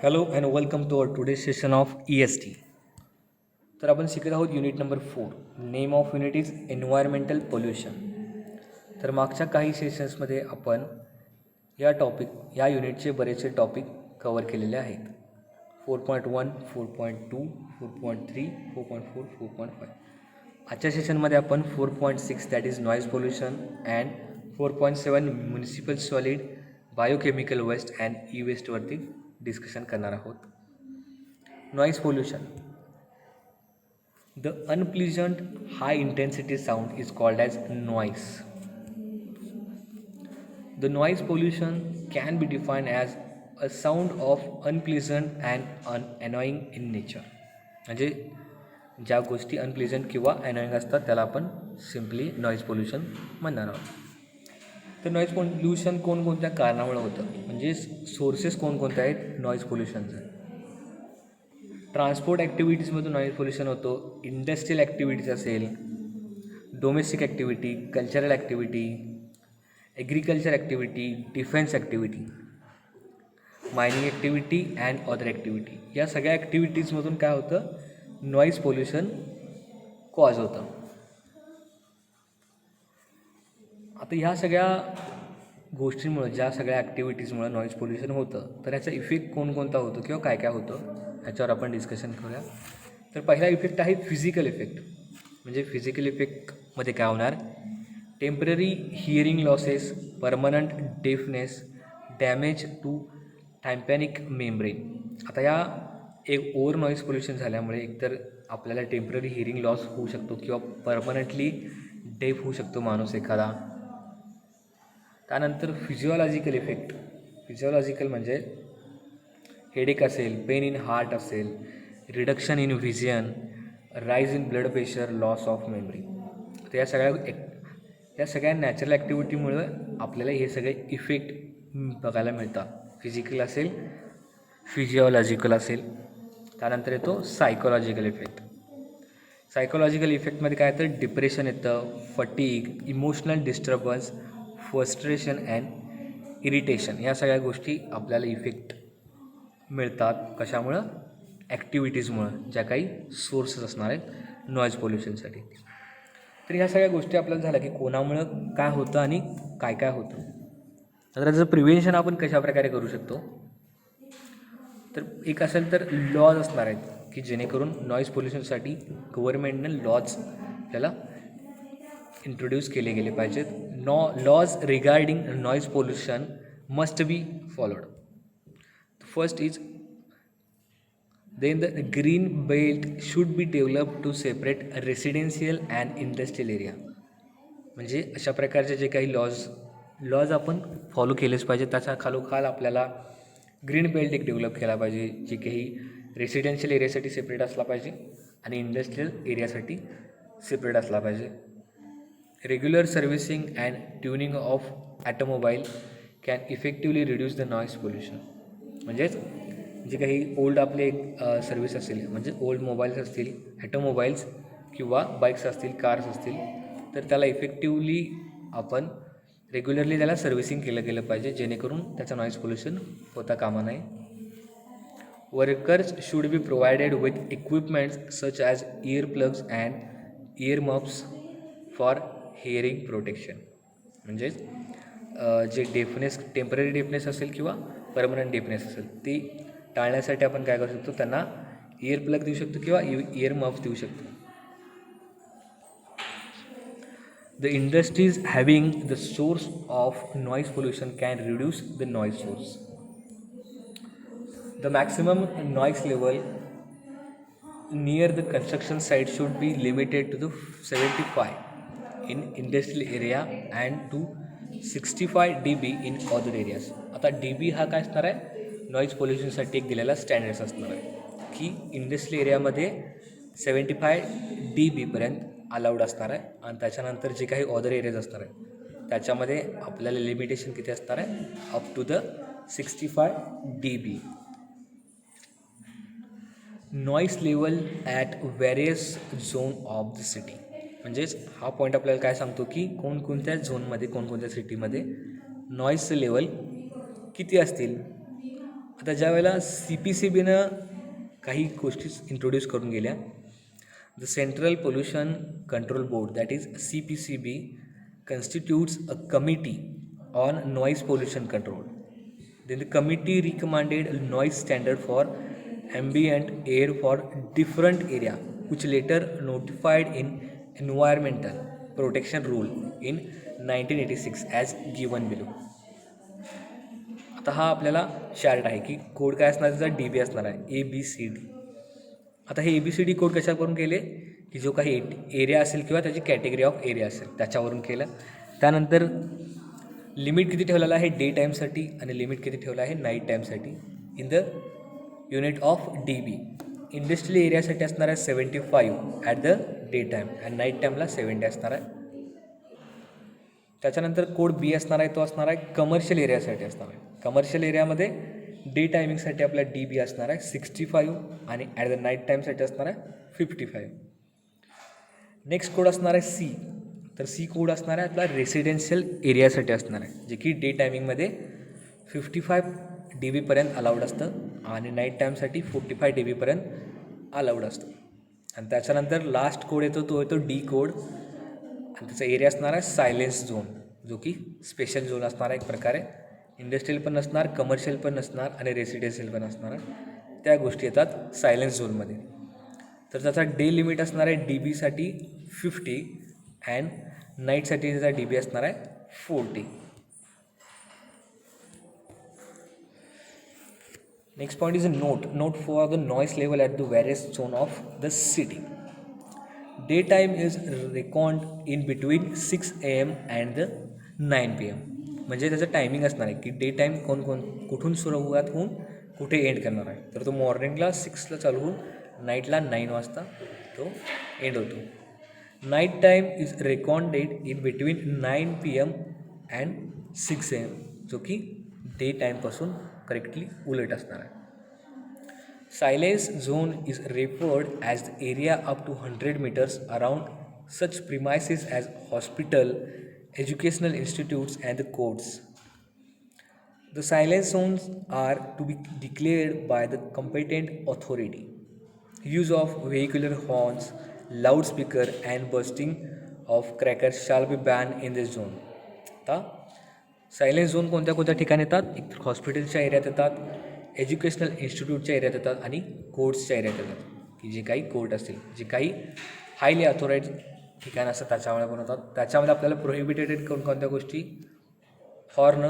Hello and welcome to our today session of EST. तर आपण शिकत आहोत unit number 4. Name of unit is environmental pollution. तर मागच्या काही सेशन्समध्ये आपण या युनिटचे बरेचसे टॉपिक कवर केलेले आहेत. 4.1, 4.2, 4.3, 4.4, 4.5. आजच्या सेशनमध्ये आपण 4.6 that is noise pollution and 4.7 municipal solid biochemical waste and e वेस्टवरती डिस्कशन करणार आहोत. Noise pollution. The unpleasant high intensity sound is called as noise. The noise pollution can be defined as a sound of unpleasant and annoying in nature. म्हणजे ज्या गोष्टी अनप्लीजंट किंवा अनॉईंग असतात त्याला आपण सिम्पली नॉईज पोल्युशन म्हणणार आहोत. तर नॉईज पोल्युशन कोणकोणत्या कारणामुळे होतं, म्हणजे सोर्सेस कोणकोणते आहेत नॉईज पोल्युशनचे. ट्रान्सपोर्ट ॲक्टिव्हिटीजमधून नॉईज पोल्युशन होतो. इंडस्ट्रियल ॲक्टिव्हिटीज असेल, domestic activity, cultural activity, agriculture activity, defence activity, mining activity and other activity. या सगळ्या ॲक्टिव्हिटीजमधून काय होतं, नॉईज पोल्युशन कॉज होतं. आता ह्या सगळ्या गोष्टींमुळे, ज्या सगळ्या ॲक्टिव्हिटीजमुळे नॉईज पोल्युशन होतं, तर याचा इफेक्ट कोणकोणता होतो किंवा काय काय होतं ह्याच्यावर आपण डिस्कशन करूया. तर पहिला इफेक्ट आहे फिजिकल इफेक्ट. म्हणजे फिजिकल इफेक्टमध्ये काय होणार, temporary hearing losses, permanent deafness, damage to tympanic membrane. आता या एक ओव्हर नॉईज पोल्युशन झाल्यामुळे एकतर आपल्याला टेम्पररी हिअरिंग लॉस होऊ शकतो किंवा परमनंटली डेफ होऊ शकतो माणूस एखादा. त्यानंतर फिजिओलॉजिकल इफेक्ट. फिजिओलॉजिकल म्हणजे हेडेक असेल, पेन इन हार्ट असेल, reduction in vision, rise in blood pressure, loss of memory. तर या सगळ्या नॅचरल ॲक्टिव्हिटीमुळे आपल्याला हे सगळे इफेक्ट बघायला मिळतात. फिजिकल असेल, फिजिओलॉजिकल असेल. त्यानंतर येतो सायकोलॉजिकल इफेक्ट. सायकोलॉजिकल इफेक्टमध्ये काय येतं, डिप्रेशन येतं, fatigue, emotional disturbance, frustration and irritation. या सगळ्या गोष्टी आपल्याला इफेक्ट मिळतात. कशामुळं, ॲक्टिव्हिटीजमुळं, ज्या काही सोर्सेस असणार आहेत नॉईज पोल्युशनसाठी. तर ह्या सगळ्या गोष्टी आपल्याला झाल्या की कोणामुळं काय होतं आणि काय काय होतं. तर त्याचं प्रिव्हेन्शन आपण कशाप्रकारे करू शकतो, तर एक असेल तर लॉज असणार आहेत की जेणेकरून नॉईज पोल्युशनसाठी गव्हर्नमेंटनं लॉज आपल्याला इंट्रोड्यूस केले गेले पाहिजेत. Laws regarding noise pollution must be followed. First is then the green belt should be developed to separate residential and industrial area. म्हणजे अशा प्रकारचे जे काही लॉज आपण फॉलो केलेच पाहिजे. त्याच्या खालोखाल आपल्याला ग्रीन बेल्ट एक डेव्हलप केला पाहिजे, जे काही रेसिडेन्शियल एरियासाठी सेपरेट असला पाहिजे आणि इंडस्ट्रियल एरियासाठी सेपरेट असला पाहिजे. Regular servicing and tuning of automobile can effectively reduce the noise pollution. म्हणजेच जे काही ओल्ड आपले सर्व्हिस असेल, म्हणजे ओल्ड मोबाईल्स असतील, ॲटोमोबाईल्स किंवा बाईक्स असतील, कार्स असतील, तर त्याला इफेक्टिवली आपण रेग्युलरली त्याला सर्व्हिसिंग केलं गेलं पाहिजे, जेणेकरून त्याचं नॉईज पोल्युशन होता कामा नये. Workers should be provided with equipments such as year plugs and year muffs for hearing protection. म्हणजेच जे टेम्पररी डेफनेस असेल किंवा परमनंट डेफनेस असेल ती टाळण्यासाठी आपण काय करू शकतो, त्यांना इयर प्लग देऊ शकतो किंवा इयर मफ देऊ शकतो. The industries having the source of noise pollution can reduce the noise source. The maximum noise level near the construction site should be limited to the 75 in industrial area and to 65 dB in other areas. आता DB हा काय असणार आहे, noise पोल्युशनसाठी एक दिलेला standards असणार आहे की इंडस्ट्रियल एरियामध्ये 75 dB अलाउड असणार आहे आणि त्याच्यानंतर जे काही अदर एरियाज असणार आहे त्याच्यामध्ये आपल्याला लिमिटेशन किती असणार आहे, up to the 65 dB. Noise level at various zone of the city. म्हणजेच हा पॉईंट आपल्याला काय सांगतो की कोणकोणत्या झोनमध्ये, कोणकोणत्या सिटीमध्ये नॉईजचं लेवल किती असतील. आता ज्या वेळेला CPCBनं काही गोष्टी इंट्रोड्यूस करून गेल्या, the central pollution control board that is CPCB constitutes a committee on noise pollution control. Then the committee recommended a noise standard for ambient air for different area, which later notified in environmental protection rule in 1986 as given below. आता हा आपल्याला chart आहे की code काय असणार, त्याचा DB असणार आहे ABCD. आता हे ABCD कोड कशावरून केले की जो काही एरिया असेल किंवा त्याची कॅटेगरी ऑफ एरिया असेल त्याच्यावरून केलं. त्यानंतर लिमिट किती ठेवलेलं आहे डे टाईमसाठी आणि लिमिट किती ठेवलं आहे नाईट टाईमसाठी in the unit of DB. Industrial एरियासाठी असणार आहे 75 ॲट द डे टाईम आणि नाईट टाईमला 70 असणार आहे. त्याच्यानंतर कोड B असणार आहे, तो असणार आहे कमर्शियल एरियासाठी असणार आहे. कमर्शियल एरियामध्ये डे टायमिंगसाठी आपला DB असणार आहे 65 आणि ॲट द नाईट टाईमसाठी असणार आहे 55. नेक्स्ट कोड असणार आहे C. तर C कोड असणार आहे आपला रेसिडेन्शियल एरियासाठी असणार आहे, जे की डे टायमिंगमध्ये 55 DB पर्यंत अलाउड असतं आणि नाईट टाईमसाठी 45 DB पर्यंत अलाउड असतं. आणि त्याच्यानंतर लास्ट कोड येतो तो येतो D कोड आणि त्याचा एरिया असणार आहे सायलेन्स झोन, जो की स्पेशल झोन असणार आहे एक प्रकारे. इंडस्ट्रियल पण नसणार, कमर्शियल पण नसणार आणि रेसिडेन्शियल पण असणार आहे. त्या गोष्टी येतात सायलेन्स झोनमध्ये. तर त्याचा डे लिमिट असणार आहे DBसाठी 50 अँड नाईटसाठी त्याचा DB असणार आहे 40. Next point is a note for the noise level at the various zone of the city. Day time is record in between 6 AM and the 9 PM. म्हणजे त्याचं टायमिंग असणार आहे की डे टाईम कुठून सुरुवात होऊन कुठे एंड करणार आहे. तर तो मॉर्निंगला 6ला चालू होऊन नाईटला 9 वाजता तो एंड होतो. Night time is recorded in between 9 PM and 6 AM, जो की डे टाईमपासून करेक्टली उलट असणार आहे. Silence zone is referred as the area up to 100 meters around such premises as hospital, educational institutes and the courts. The silence zones are to be declared by the competent authority. Use of vehicular horns, loudspeaker and bursting of crackers shall be banned in this zone. आता silence zone कोणत्या कोणत्या ठिकाणी येतात, एक तर हॉस्पिटलच्या एरियात येतात, एज्युकेशनल इन्स्टिट्यूटच्या एरियात येतात आणि कोर्ट्सच्या एरियात येतात. की जे काही कोर्ट असतील, जे काही हायली अथॉराईज ठिकाण असतात त्याच्यामुळे पण होतात. त्याच्यामध्ये आपल्याला प्रोहिबिटेड कोणत्या गोष्टी, horn,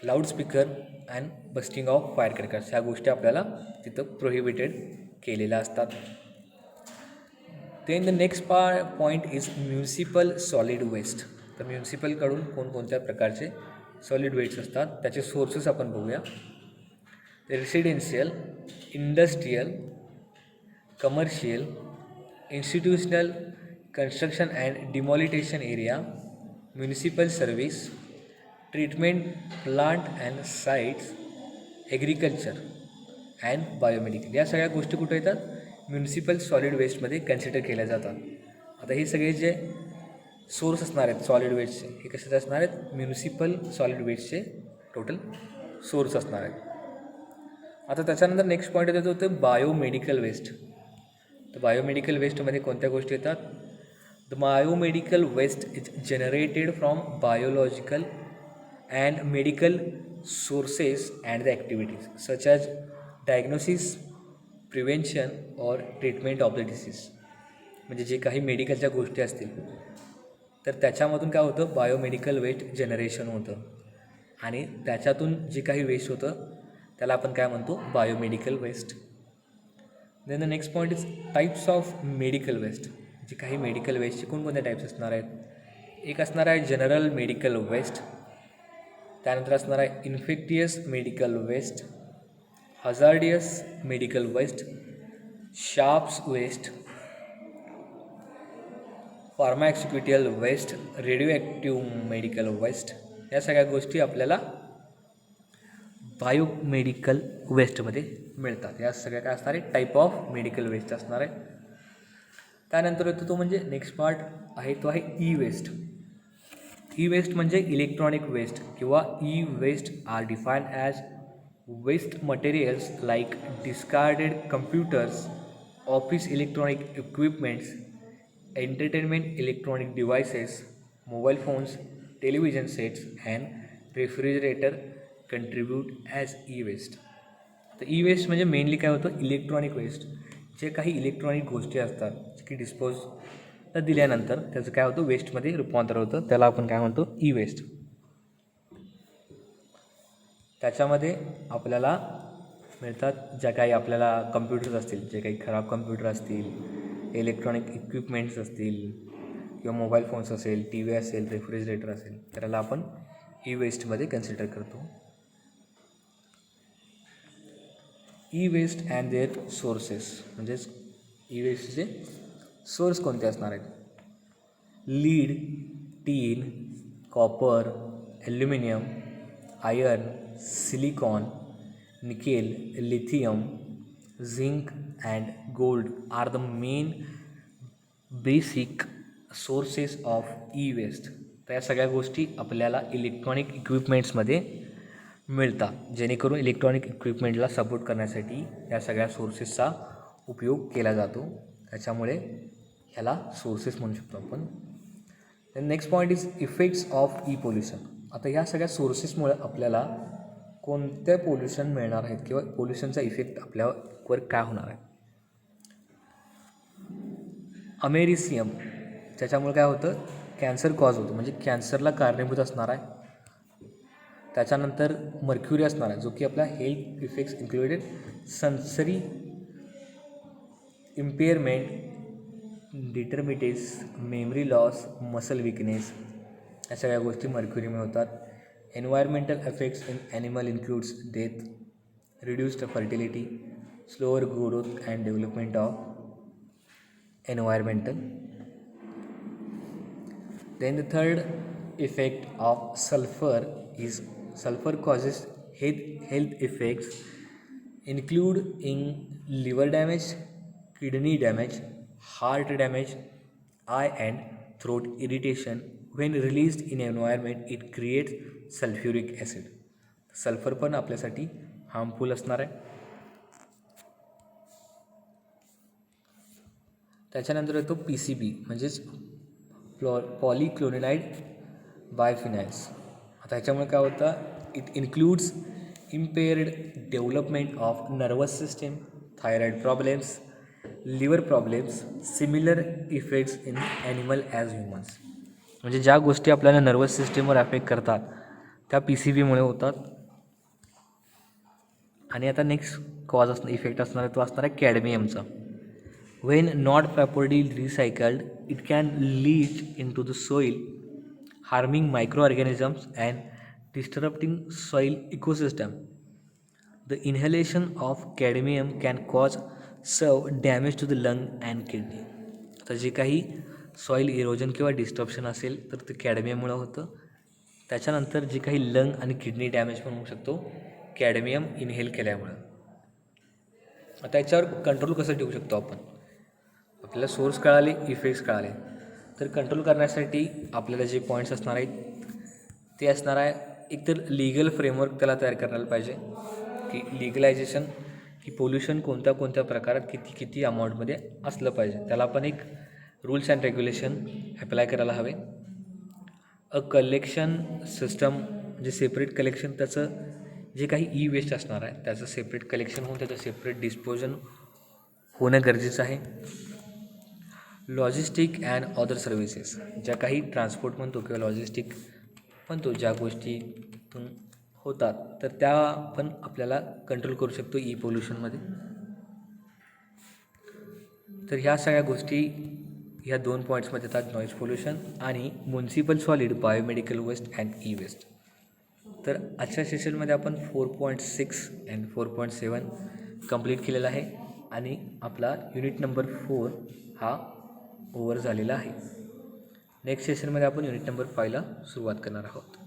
loudspeaker and busting of fire crackers, ह्या गोष्टी आपल्याला तिथं प्रोहिबिटेड केलेल्या असतात. Then the next point is municipal solid waste. तर म्युन्सिपलकडून कोणकोणत्या प्रकारचे सॉलिड वेस्ट असतात त्याचे सोर्सेस आपण बघूया. Residential, industrial, commercial, institutional, construction and demolition area, municipal service, treatment plant and sites, agriculture and biomedical. या सगळ्या गोष्टी कुठे येतात, म्युन्सिपल सॉलिड वेस्टमध्ये कन्सिडर केल्या जातात. आता हे सगळे जे सोर्स असणार आहेत सॉलिड वेस्टचे, हे कशाचे असणार आहेत, म्युन्सिपल सॉलिड वेस्टचे टोटल सोर्स असणार आहेत. आता त्याच्यानंतर नेक्स्ट पॉईंट येतो ते बायोमेडिकल वेस्ट. तर बायोमेडिकल वेस्टमध्ये कोणत्या गोष्टी येतात. The biomedical waste is generated from biological and medical sources and the activities such as diagnosis, prevention or treatment of the disease. म्हणजे जे काही मेडिकलच्या गोष्टी असतील तर त्याच्यामधून काय होतं, बायोमेडिकल वेस्ट जनरेशन होतं आणि त्याच्यातून जे काही वेस्ट होतं त्याला आपण काय म्हणतो, biomedical waste. Then the next point is types of medical waste. जे काही मेडिकल वेस्टचे कोणकोणत्या टाईप्स असणार आहेत. एक असणार आहे जनरल मेडिकल वेस्ट, त्यानंतर असणार आहे infectious medical waste, hazardous medical waste, sharps waste, pharmaceutical waste, radio medical waste. या सगळ्या गोष्टी आपल्याला बायोमेडिकल वेस्टमध्ये मिळतात. या सगळ्या काय असणार आहे, टाईप ऑफ मेडिकल वेस्ट असणार आहे. त्यानंतर येतो तो म्हणजे नेक्स्ट पार्ट आहे तो आहे ई वेस्ट. ई वेस्ट म्हणजे इलेक्ट्रॉनिक वेस्ट किंवा e waste are defined as Waste materials like discarded computers, office electronic equipments, entertainment electronic devices, mobile phones, television sets, and refrigerator contribute as e-waste. तर E waste म्हणजे mainly काय होतं, electronic waste. जे काही electronic गोष्टी असतात की dispose दिल्यानंतर त्याचं काय होतं, वेस्टमध्ये रूपांतर होतं, त्याला आपण काय म्हणतो, ई वेस्ट. त्याच्यामध्ये आपल्याला मिळतात ज्या काही आपल्याला कम्प्युटर्स असतील, जे काही खराब कम्प्युटर असतील, इलेक्ट्रॉनिक इक्विपमेंट्स असतील किंवा मोबाईल फोन्स असेल, टी व्ही असेल, रेफ्रिजरेटर असेल, त्याला आपण ई वेस्टमध्ये कन्सिडर करतो. E waste and their sources, म्हणजेच ई वेस्टचे सोर्स कोणते असणार आहेत. Lead, tin, copper, aluminium, iron, silicon, nickel, lithium, zinc and gold are the main basic sources of e waste. तर या सगळ्या गोष्टी आपल्याला इलेक्ट्रॉनिक इक्विपमेंट्समध्ये मिळतात, जेणेकरून इलेक्ट्रॉनिक इक्विपमेंटला सपोर्ट करण्यासाठी या सगळ्या सोर्सेसचा उपयोग केला जातो. त्याच्यामुळे ह्याला सोर्सेस म्हणू शकतो आपण. Next point is effects of E pollution. आता ह्या सगळ्या सोर्सेसमुळे आपल्याला कोणते पोल्युशन मिळणार आहेत किंवा पोल्युशनचा इफेक्ट आपल्यावर काय होणार आहे. अमेरिसियम, त्याच्यामुळे काय होतं, कॅन्सर कॉज होतो, म्हणजे कॅन्सरला कारणीभूत असणार आहे. त्याच्यानंतर मर्क्युरी असणार आहे, जो की आपल्या health effects included sensory impairment, dermatitis, memory loss, muscle weakness, या सगळ्या गोष्टी मर्क्युरीमुळे होतात. Environmental effects in animal includes death, reduced fertility, slower growth and development of environmental. Then the third effect of sulfur is sulfur causes health effects including liver damage, kidney damage, heart damage, eye and throat irritation. When released in environment it creates sulfuric acid. Sulphur पण आपल्यासाठी harmful असणार आहे. त्याच्यानंतर येतो PCB, म्हणजेच पॉलीक्लोरिनाइड बायफिनाइल्स. आता ह्याच्यामुळे काय होतं, it includes impaired development of nervous system, thyroid problems, liver problems, similar effects in animal as humans. म्हणजे ज्या गोष्टी आपल्याला नर्वस सिस्टीमवर अफेक्ट करतात त्या PCBमुळे होतात. आणि आता नेक्स्ट कॉज असणार, इफेक्ट असणार आहे, तो असणार आहे कॅडमियमचा. When not properly recycled, it can leach into the soil, harming microorganisms and disrupting soil ecosystem. The inhalation of cadmium can cause severe damage to the lung and kidney. तर जे काही soil erosion किंवा disruption असेल तर ते कॅडमियममुळे होतं. त्याच्यानंतर जे काही लंग आणि किडनी डॅमेज पण होऊ शकतो कॅडमियम इनहेल केल्यामुळं. आता याच्यावर कंट्रोल कसं ठेवू शकतो आपण. आपल्याला सोर्स कळाले, इफेक्ट्स कळाले, तर कंट्रोल करण्यासाठी आपल्याला जे पॉईंट्स असणार आहेत ते असणार आहे, एकतर लिगल फ्रेमवर्क त्याला तयार करायला पाहिजे की लिगलायझेशन, की पोल्युशन कोणत्या कोणत्या प्रकारात किती अमाऊंटमध्ये असलं पाहिजे, त्याला आपण एक रूल्स अँड रेग्युलेशन ॲप्लाय करायला हवे. कलेक्शन सिस्टम, म्हणजे सेपरेट कलेक्शन, त्याचं जे काही ई वेस्ट असणार आहे त्याचं सेपरेट कलेक्शन होऊन त्याचं सेपरेट डिस्पोजन होणं गरजेचं आहे. लॉजिस्टिक अँड अदर सर्व्हिसेस, ज्या काही ट्रान्सपोर्ट म्हणतो किंवा लॉजिस्टिक म्हणतो ज्या गोष्टीतून होतात तर त्या पण आपल्याला कंट्रोल करू शकतो ई पोल्युशनमध्ये. तर ह्या सगळ्या गोष्टी ह्या 2 पॉईंट्समध्ये येतात, नॉईज पोल्युशन आणि municipal solid, biomedical waste and e waste. तर आजच्या सेशनमध्ये आपण 4.6 अँड 4.7 कंप्लीट केलेला आहे आणि आपला युनिट नंबर 4 हा ओव्हर झालेला आहे. नेक्स्ट सेशनमध्ये आपण युनिट नंबर 5ला सुरुवात करणार आहोत.